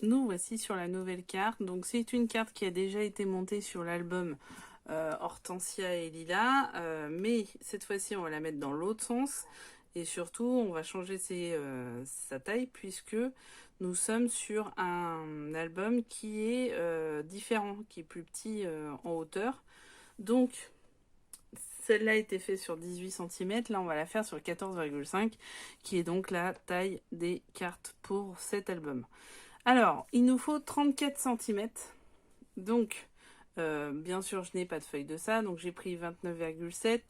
nous voici sur la nouvelle carte. Donc c'est une carte qui a déjà été montée sur l'album Hortensia et Lila, mais cette fois-ci on va la mettre dans l'autre sens et surtout on va changer sa taille puisque nous sommes sur un album qui est différent, qui est plus petit en hauteur. Donc celle-là a été faite sur 18 cm, là on va la faire sur 14,5 qui est donc la taille des cartes pour cet album. Alors, il nous faut 34 cm. Donc, bien sûr, je n'ai pas de feuille de ça. Donc, j'ai pris 29,7.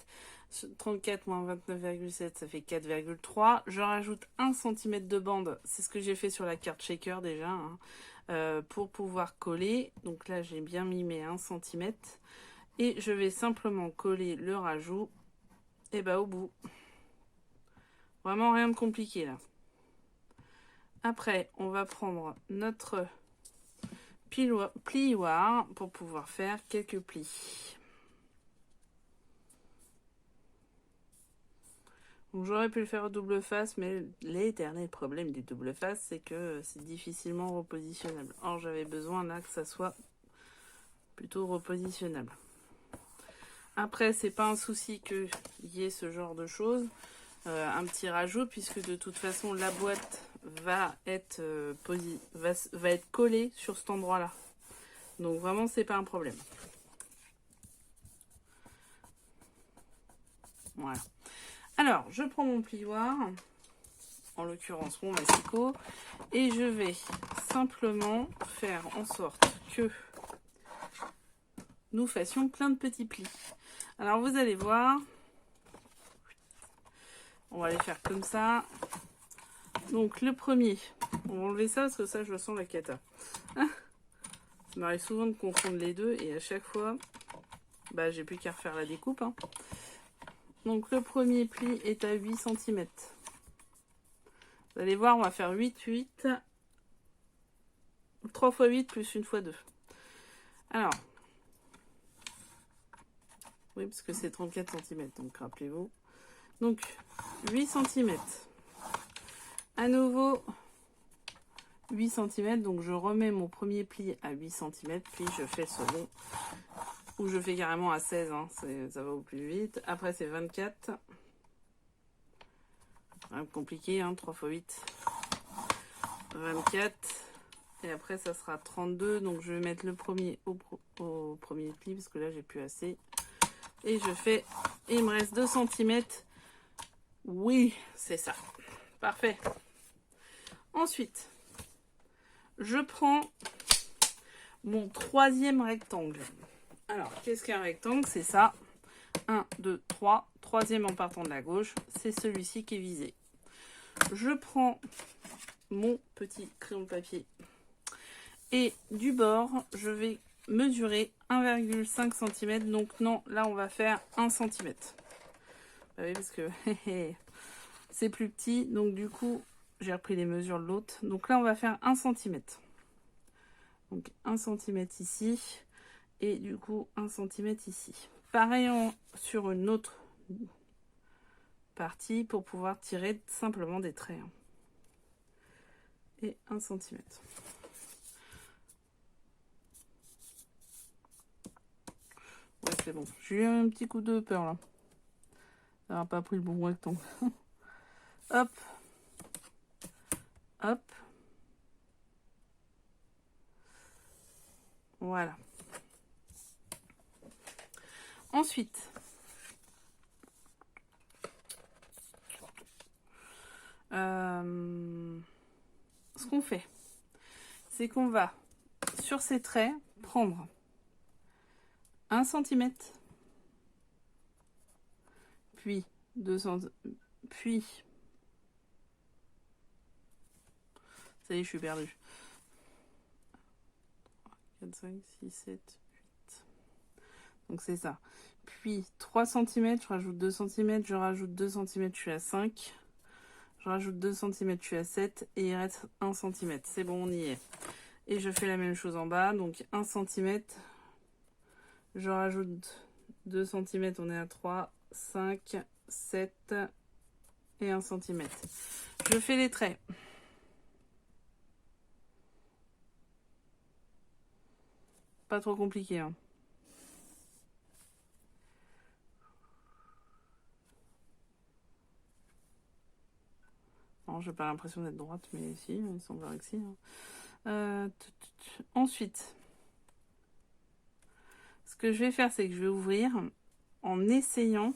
34 moins 29,7, ça fait 4,3. Je rajoute 1 cm de bande. C'est ce que j'ai fait sur la carte shaker déjà. Hein, pour pouvoir coller. Donc là, j'ai bien mis mes 1 cm. Et je vais simplement coller le rajout. Et bah, au bout. Vraiment rien de compliqué là. Après, on va prendre notre plioir pour pouvoir faire quelques plis. J'aurais pu le faire au double face, mais l'éternel problème du double face, c'est que c'est difficilement repositionnable. Or, j'avais besoin là que ça soit plutôt repositionnable. Après, c'est pas un souci qu'il y ait ce genre de choses. Un petit rajout, puisque de toute façon, la boîte va être, va être collée sur cet endroit-là. Donc vraiment, c'est pas un problème. Voilà. Alors, je prends mon plioir, en l'occurrence mon massicot, et je vais simplement faire en sorte que nous fassions plein de petits plis. Alors, vous allez voir, on va les faire comme ça. Donc, le premier, on va enlever ça parce que ça, je sens la cata. Ça m'arrive souvent de confondre les deux et à chaque fois, bah, j'ai plus qu'à refaire la découpe. Hein. Donc, le premier pli est à 8 cm. Vous allez voir, on va faire 8, 8. 3 x 8 plus 1 x 2. Alors, oui, parce que c'est 34 cm, donc rappelez-vous. Donc, 8 cm. À nouveau, 8 cm. Donc, je remets mon premier pli à 8 cm, puis je fais le second. Ou je fais carrément à 16, hein, ça va au plus vite. Après, c'est 24. Un peu compliqué, hein, 3 x 8. 24. Et après, ça sera 32. Donc, je vais mettre le premier au premier pli, parce que là, j'ai plus assez. Et je fais... Et il me reste 2 cm. Oui, c'est ça. Parfait. Ensuite, je prends mon troisième rectangle. Alors, qu'est-ce qu'un rectangle? C'est ça. 1, 2, 3. Troisième en partant de la gauche. C'est celui-ci qui est visé. Je prends mon petit crayon de papier. Et du bord, je vais mesurer 1,5 cm. Donc non, là, on va faire 1 cm. Bah oui, parce que c'est plus petit. Donc du coup, j'ai repris les mesures de l'autre. Donc là, on va faire 1 cm. Donc 1 cm ici. Et du coup, 1 cm ici. Pareil sur une autre partie pour pouvoir tirer simplement des traits. Et 1 cm. Ouais, c'est bon. J'ai eu un petit coup de peur là. Ça n'a pas pris le bon rectangle. Hop. Hop. Voilà. Ensuite, ce qu'on fait, c'est qu'on va, sur ces traits, prendre 1 cm, puis 2 cm, puis... Ça y est, je suis perdue. 4, 5, 6, 7, 8. Donc c'est ça. Puis 3 cm, je rajoute 2 cm, je rajoute 2 cm, je suis à 5. Je rajoute 2 cm, je suis à 7. Et il reste 1 cm. C'est bon, on y est. Et je fais la même chose en bas. Donc 1 cm. Je rajoute 2 cm, on est à 3, 5, 7 et 1 cm. Je fais les traits. pas trop compliqué. Hein. Non, j'ai pas l'impression d'être droite, mais si, il semblerait que si. Hein. Ensuite, ce que je vais faire, c'est que je vais ouvrir en essayant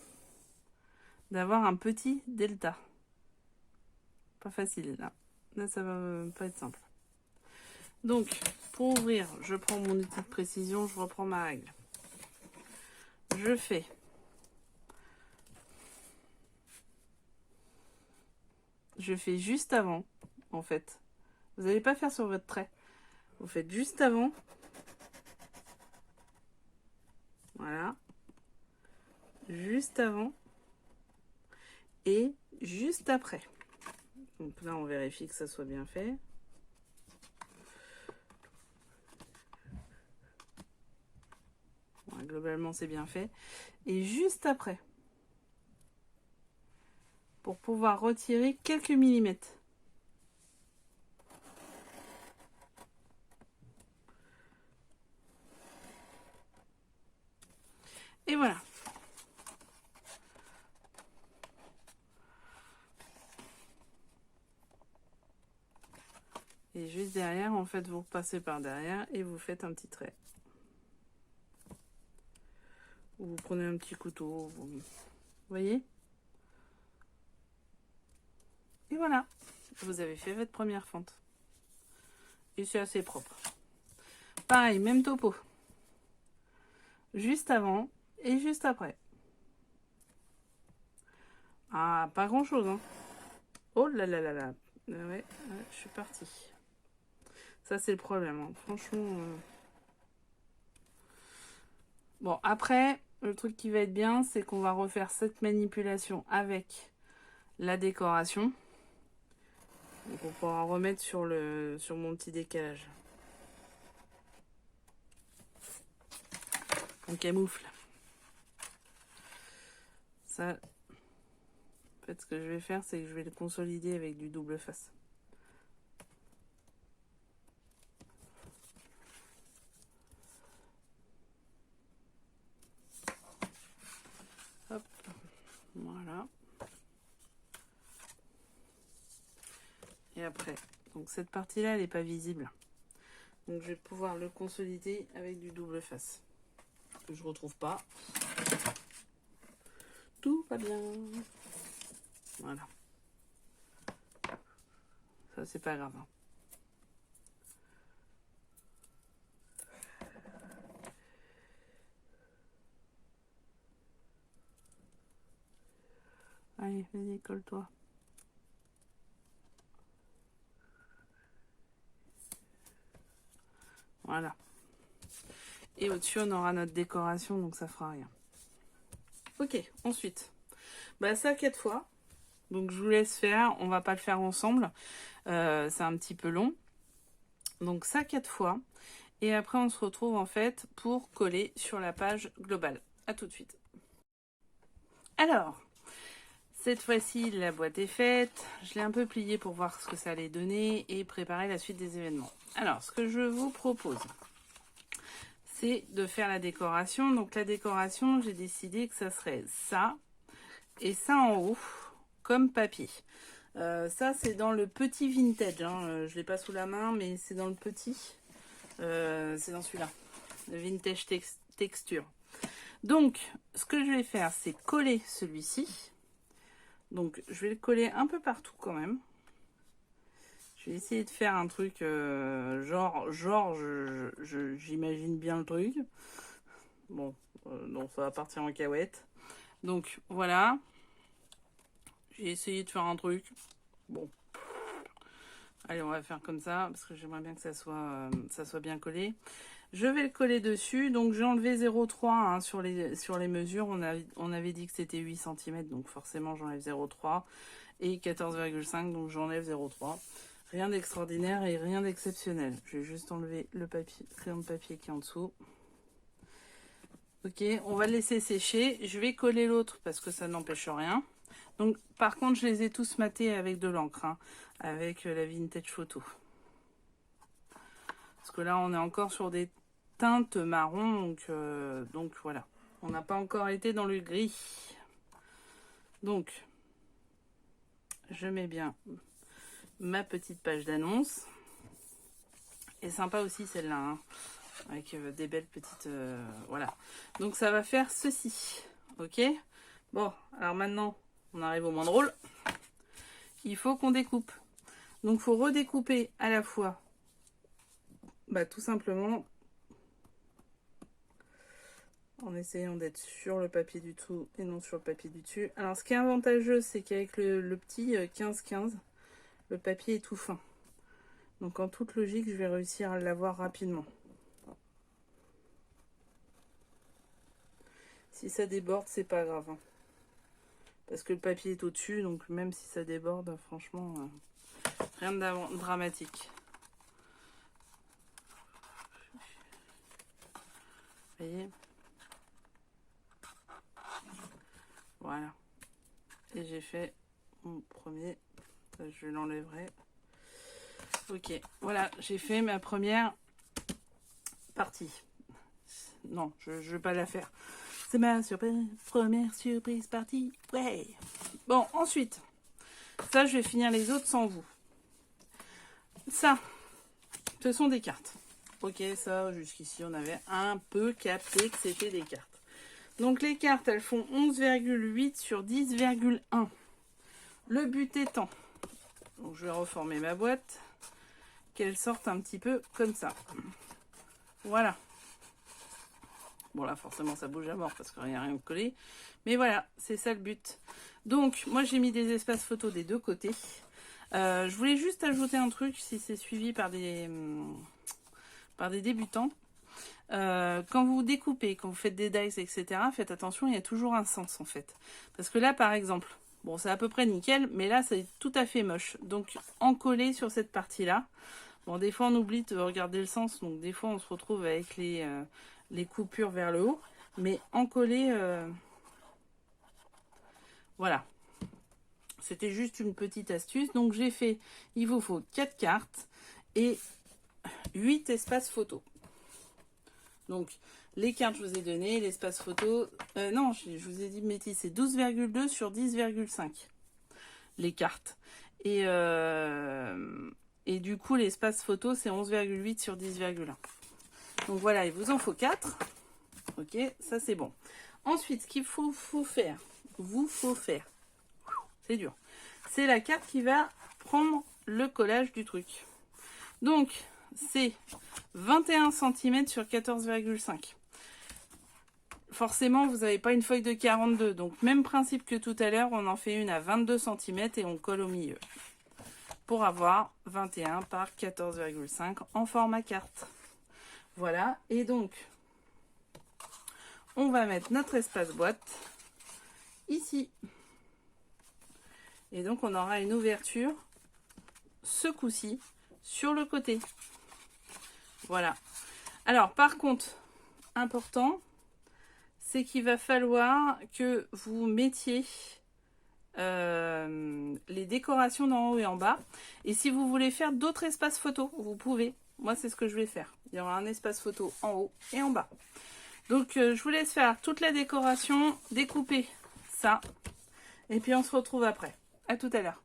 d'avoir un petit delta. Pas facile, là. Là, ça va pas être simple. Donc, pour ouvrir, je prends mon outil de précision, je reprends ma règle. Je fais juste avant, en fait. Vous n'allez pas faire sur votre trait. Vous faites juste avant. Voilà. Juste avant. Et juste après. Donc là, on vérifie que ça soit bien fait. Voilà, globalement, c'est bien fait. Et juste après. Pour pouvoir retirer quelques millimètres. Et voilà. Et juste derrière, en fait, vous repassez par derrière et vous faites un petit trait. Ou vous prenez un petit couteau. Vous voyez? Et voilà. Vous avez fait votre première fente. Et c'est assez propre. Pareil, même topo. Juste avant et juste après. Ah, pas grand chose, hein. Oh là là là là. Ouais, je suis partie. Ça, c'est le problème, hein. Franchement. Bon, après, le truc qui va être bien, c'est qu'on va refaire cette manipulation avec la décoration. Donc, on pourra remettre sur mon petit décalage. On camoufle. Ça, en fait, ce que je vais faire, c'est que je vais le consolider avec du double face. Hop, voilà. Et après, donc cette partie-là, elle n'est pas visible. Donc je vais pouvoir le consolider avec du double face. Je retrouve pas. Tout va bien. Voilà. Ça, c'est pas grave. Allez, vas-y, colle-toi. Voilà. Et au-dessus, on aura notre décoration, donc ça fera rien. Ok, ensuite. Bah ça, 4 fois. Donc je vous laisse faire. On va pas le faire ensemble. C'est un petit peu long. Donc ça, 4 fois. Et après, on se retrouve en fait pour coller sur la page globale. A tout de suite. Alors, cette fois-ci, la boîte est faite. Je l'ai un peu pliée pour voir ce que ça allait donner et préparer la suite des événements. Alors, ce que je vous propose, c'est de faire la décoration. Donc la décoration, j'ai décidé que ça serait ça et ça en haut, comme papier. Ça, c'est dans le petit vintage. Hein. Je ne l'ai pas sous la main, mais c'est dans le petit. C'est dans celui-là, le vintage texture. Donc, ce que je vais faire, c'est coller celui-ci. Donc, je vais le coller un peu partout quand même. Je vais essayer de faire un truc j'imagine bien le truc. Bon, non, ça va partir en cahuète. Donc, voilà. J'ai essayé de faire un truc. Bon. Allez, on va faire comme ça, parce que j'aimerais bien que ça soit bien collé. Je vais le coller dessus. Donc, j'ai enlevé 0,3 hein, sur les mesures. On avait dit que c'était 8 cm, donc forcément, j'enlève 0,3. Et 14,5, donc j'enlève 0,3. Rien d'extraordinaire et rien d'exceptionnel. Je vais juste enlever le crayon de papier qui est en dessous. Ok, on va le laisser sécher. Je vais coller l'autre parce que ça n'empêche rien. Donc, par contre, je les ai tous matés avec de l'encre, hein, avec la vintage photo. Parce que là, on est encore sur des teinte marron, donc voilà. On n'a pas encore été dans le gris. Donc, je mets bien ma petite page d'annonce. Et sympa aussi celle-là, hein, avec des belles petites... voilà. Donc ça va faire ceci. Ok? Bon, alors maintenant, on arrive au moins drôle. Il faut qu'on découpe. Donc il faut redécouper à la fois, tout simplement, en essayant d'être sur le papier du dessous et non sur le papier du dessus. Alors ce qui est avantageux, c'est qu'avec le petit 15-15, le papier est tout fin. Donc en toute logique, je vais réussir à l'avoir rapidement. Si ça déborde, c'est pas grave, hein. Parce que le papier est au-dessus, donc même si ça déborde, franchement, rien de dramatique. Vous voyez? Voilà. Et j'ai fait mon premier. Je l'enlèverai. Ok, voilà, j'ai fait ma première partie. Non, je ne vais pas la faire. C'est ma première surprise partie. Ouais. Bon, ensuite, ça, je vais finir les autres sans vous. Ça, ce sont des cartes. Ok, ça, jusqu'ici, on avait un peu capté que c'était des cartes. Donc, les cartes, elles font 11,8 sur 10,1. Le but étant, donc je vais reformer ma boîte, qu'elle sorte un petit peu comme ça. Voilà. Bon, là, forcément, ça bouge à mort parce qu'il n'y a rien de collé. Mais voilà, c'est ça le but. Donc, moi, j'ai mis des espaces photos des deux côtés. Je voulais juste ajouter un truc, si c'est suivi par des débutants. Quand vous découpez, quand vous faites des dice, etc., faites attention, il y a toujours un sens, en fait. Parce que là, par exemple, bon, c'est à peu près nickel, mais là, c'est tout à fait moche. Donc, encoller sur cette partie-là. Bon, des fois, on oublie de regarder le sens, donc des fois, on se retrouve avec les coupures vers le haut. Mais encoller, voilà. C'était juste une petite astuce. Donc, j'ai fait, il vous faut 4 cartes et 8 espaces photos. Donc, les cartes, je vous ai donné, l'espace photo... non, je vous ai dit bêtise, c'est 12,2 sur 10,5. Les cartes. Et du coup, l'espace photo, c'est 11,8 sur 10,1. Donc voilà, il vous en faut 4. Ok, ça c'est bon. Ensuite, ce qu'il faut faire, c'est dur, c'est la carte qui va prendre le collage du truc. Donc, c'est 21 cm sur 14,5. Forcément, vous n'avez pas une feuille de 42. Donc, même principe que tout à l'heure, on en fait une à 22 cm et on colle au milieu. Pour avoir 21 par 14,5 en format carte. Voilà. Et donc, on va mettre notre espace boîte ici. Et donc, on aura une ouverture, ce coup-ci, sur le côté. Voilà. Alors, par contre, important, c'est qu'il va falloir que vous mettiez les décorations d'en haut et en bas. Et si vous voulez faire d'autres espaces photos, vous pouvez. Moi, c'est ce que je vais faire. Il y aura un espace photo en haut et en bas. Donc, je vous laisse faire toute la décoration, découper ça. Et puis, on se retrouve après. À tout à l'heure.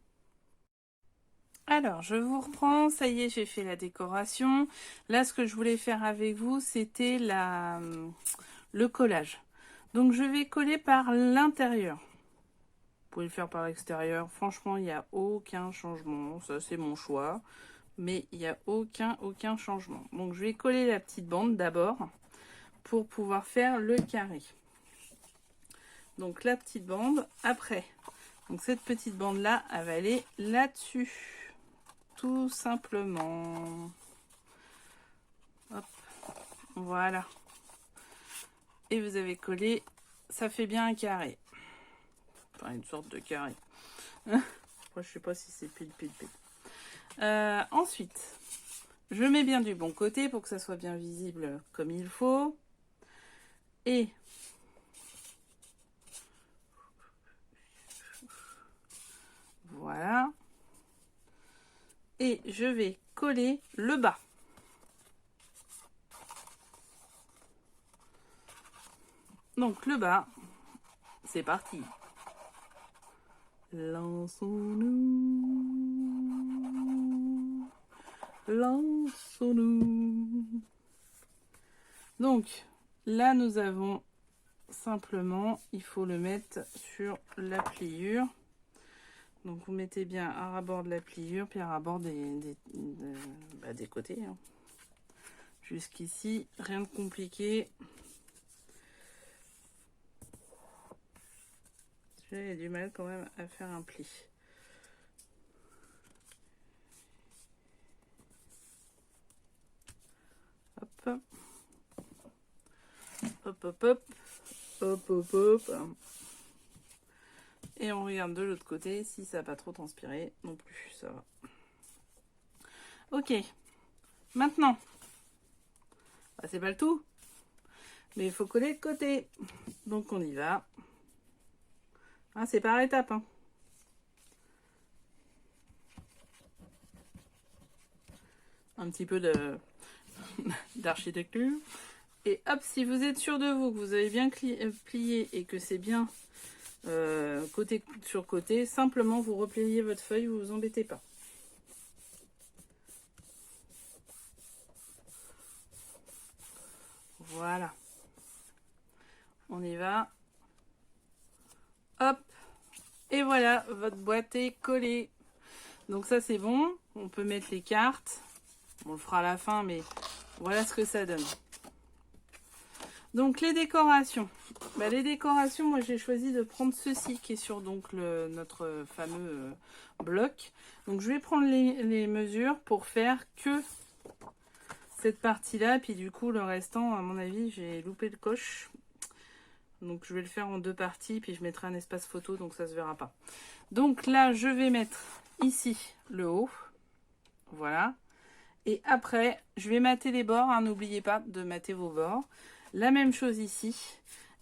Alors, je vous reprends. Ça y est, j'ai fait la décoration. Là, ce que je voulais faire avec vous, c'était le collage. Donc, je vais coller par l'intérieur. Vous pouvez le faire par l'extérieur. Franchement, il n'y a aucun changement. Ça, c'est mon choix. Mais il n'y a aucun changement. Donc, je vais coller la petite bande d'abord pour pouvoir faire le carré. Donc, la petite bande. Après, donc cette petite bande-là, elle va aller là-dessus. Tout simplement. Hop. Voilà. Et vous avez collé. Ça fait bien un carré. Enfin, une sorte de carré. Je sais pas si c'est pile. Ensuite, je mets bien du bon côté pour que ça soit bien visible comme il faut. Et voilà. Et je vais coller le bas. Donc le bas, c'est parti. Lançons-nous, lançons-nous. Donc là, nous avons simplement, il faut le mettre sur la pliure. Donc vous mettez bien un rabord de la pliure, puis un rabord des côtés. Hein. Jusqu'ici, rien de compliqué. J'ai du mal quand même à faire un pli. Hop. Hop, hop, hop. Hop, hop, hop. Et on regarde de l'autre côté si ça n'a pas trop transpiré non plus, ça va. Ok. Maintenant. Bah, c'est pas le tout. Mais il faut coller le côté. Donc on y va. Ah, c'est par étapes. Hein. Un petit peu d'architecture. Et hop, si vous êtes sûr de vous, que vous avez bien plié et que c'est bien côté sur côté, simplement vous repliez votre feuille, vous vous embêtez pas. Voilà. On y va. Hop. Et voilà, votre boîte est collée. Donc ça c'est bon. On peut mettre les cartes. On le fera à la fin, mais voilà ce que ça donne. Donc les décorations. Bah, les décorations, moi j'ai choisi de prendre ceci qui est sur donc notre fameux bloc. Donc je vais prendre les mesures pour faire que cette partie-là. Puis du coup le restant, à mon avis, j'ai loupé le coche. Donc je vais le faire en 2 parties, puis je mettrai un espace photo, donc ça se verra pas. Donc là, je vais mettre ici le haut. Voilà. Et après, je vais mater les bords. Hein, n'oubliez pas de mater vos bords. La même chose ici.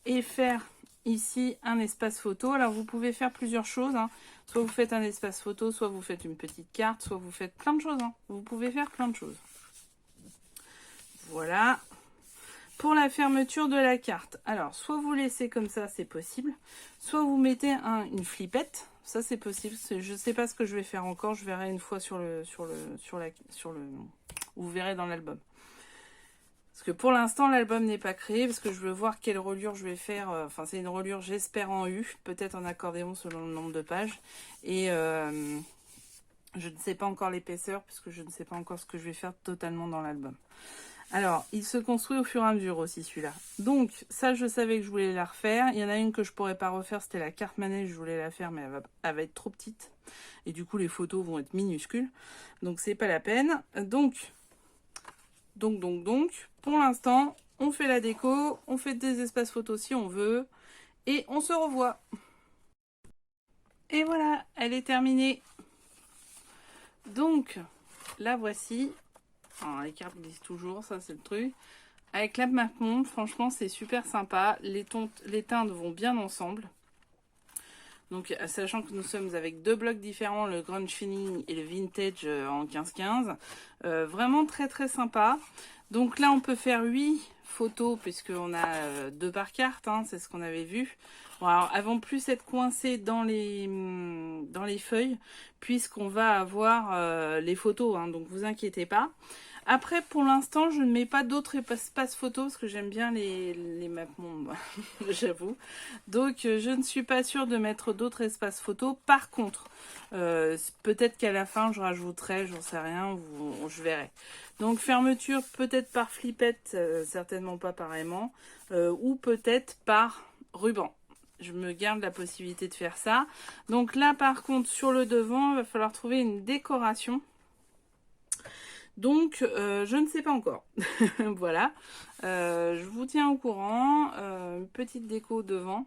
Et faire ici un espace photo. Alors vous pouvez faire plusieurs choses. Hein. Soit vous faites un espace photo, soit vous faites une petite carte, soit vous faites plein de choses. Hein. Vous pouvez faire plein de choses. Voilà. Pour la fermeture de la carte, alors soit vous laissez comme ça, c'est possible, soit vous mettez une flippette, ça c'est possible. Je ne sais pas ce que je vais faire encore, je verrai une fois vous verrez dans l'album. Parce que pour l'instant l'album n'est pas créé, parce que je veux voir quelle reliure je vais faire. Enfin c'est une reliure j'espère en U, peut-être en accordéon selon le nombre de pages. Et je ne sais pas encore l'épaisseur, puisque je ne sais pas encore ce que je vais faire totalement dans l'album. Alors, il se construit au fur et à mesure aussi celui-là. Donc, ça, je savais que je voulais la refaire. Il y en a une que je pourrais pas refaire, c'était la carte manège. Je voulais la faire, mais elle va être trop petite. Et du coup, les photos vont être minuscules. Donc, c'est pas la peine. Donc, pour l'instant, on fait la déco. On fait des espaces photos si on veut. Et on se revoit. Et voilà, elle est terminée. Donc, la voici. Alors, les cartes glissent toujours, ça c'est le truc. Avec la map monde, franchement c'est super sympa. Les teintes vont bien ensemble. Donc sachant que nous sommes avec 2 blocs différents, le grunge feeling et le vintage en 15-15. Vraiment très très sympa. Donc là on peut faire 8 photos puisqu'on a 2 par carte, hein, c'est ce qu'on avait vu. Bon, alors elles vont plus être coincées dans les feuilles puisqu'on va avoir les photos, hein, donc vous inquiétez pas. Après, pour l'instant, je ne mets pas d'autres espaces photos parce que j'aime bien les maps monde, j'avoue. Donc, je ne suis pas sûre de mettre d'autres espaces photos. Par contre, peut-être qu'à la fin, je rajouterai, j'en sais rien, je verrai. Donc, fermeture peut-être par flippette, certainement pas par aimant, ou peut-être par ruban. Je me garde la possibilité de faire ça. Donc là, par contre, sur le devant, il va falloir trouver une décoration. Donc, je ne sais pas encore. Voilà. Je vous tiens au courant. Une petite déco devant.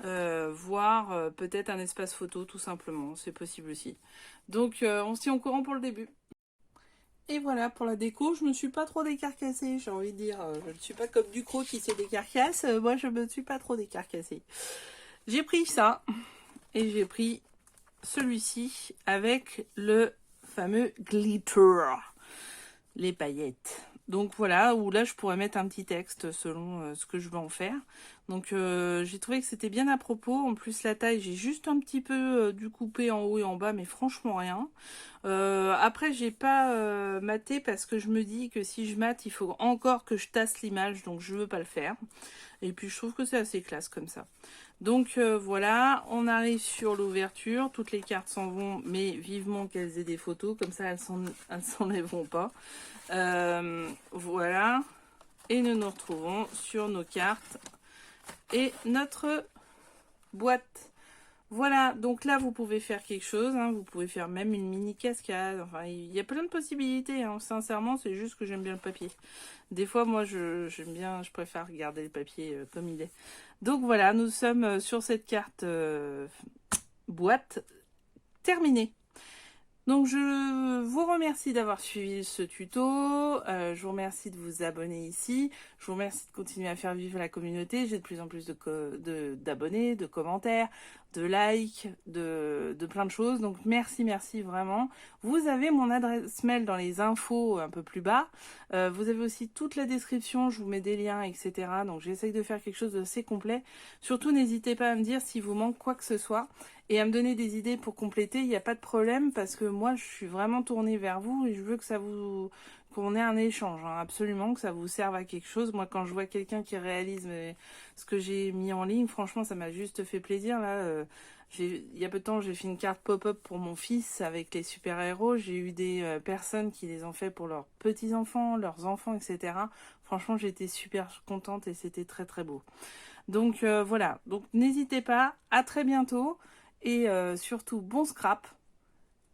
Voire peut-être un espace photo, tout simplement. C'est possible aussi. Donc, on se tient au courant pour le début. Et voilà, pour la déco, je me suis pas trop décarcassée, j'ai envie de dire. Je ne suis pas comme Ducrot qui se décarcasse. Moi, je me suis pas trop décarcassée. J'ai pris ça. Et j'ai pris celui-ci avec le fameux glitter. Les paillettes. Donc voilà, ou là je pourrais mettre un petit texte selon ce que je veux en faire. Donc j'ai trouvé que c'était bien à propos. En plus la taille, j'ai juste un petit peu dû couper en haut et en bas, mais franchement rien. Après j'ai pas maté parce que je me dis que si je mate, il faut encore que je tasse l'image, donc je veux pas le faire. Et puis je trouve que c'est assez classe comme ça. Donc voilà, on arrive sur l'ouverture. Toutes les cartes s'en vont, mais vivement qu'elles aient des photos, comme ça elles s'enlèveront pas. Voilà, et nous nous retrouvons sur nos cartes et notre boîte. Voilà, donc là vous pouvez faire quelque chose, hein, vous pouvez faire même une mini cascade, enfin il y a plein de possibilités, hein, sincèrement c'est juste que j'aime bien le papier. Des fois moi j'aime bien, je préfère garder le papier comme il est. Donc voilà, nous sommes sur cette carte boîte terminée. Donc je vous remercie d'avoir suivi ce tuto, je vous remercie de vous abonner ici, je vous remercie de continuer à faire vivre la communauté, j'ai de plus en plus d'abonnés, de commentaires, de likes, de plein de choses, donc merci vraiment. Vous avez mon adresse mail dans les infos un peu plus bas, vous avez aussi toute la description, je vous mets des liens, etc. Donc j'essaye de faire quelque chose d'assez complet, surtout n'hésitez pas à me dire s'il vous manque quoi que ce soit. Et à me donner des idées pour compléter, il n'y a pas de problème parce que moi je suis vraiment tournée vers vous et je veux que qu'on ait un échange, hein, absolument, que ça vous serve à quelque chose. Moi quand je vois quelqu'un qui réalise ce que j'ai mis en ligne, franchement ça m'a juste fait plaisir. Là, il y a peu de temps j'ai fait une carte pop-up pour mon fils avec les super-héros. J'ai eu des personnes qui les ont fait pour leurs petits-enfants, leurs enfants, etc. Franchement j'étais super contente et c'était très beau. Donc voilà, donc n'hésitez pas, à très bientôt. Et surtout, bon scrap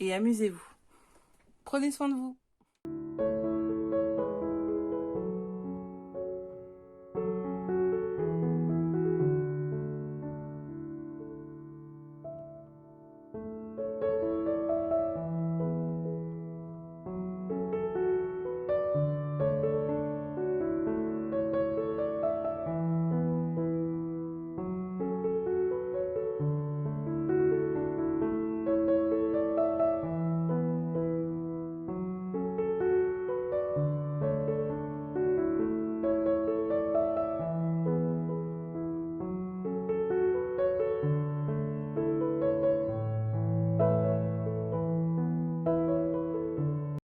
et amusez-vous. Prenez soin de vous.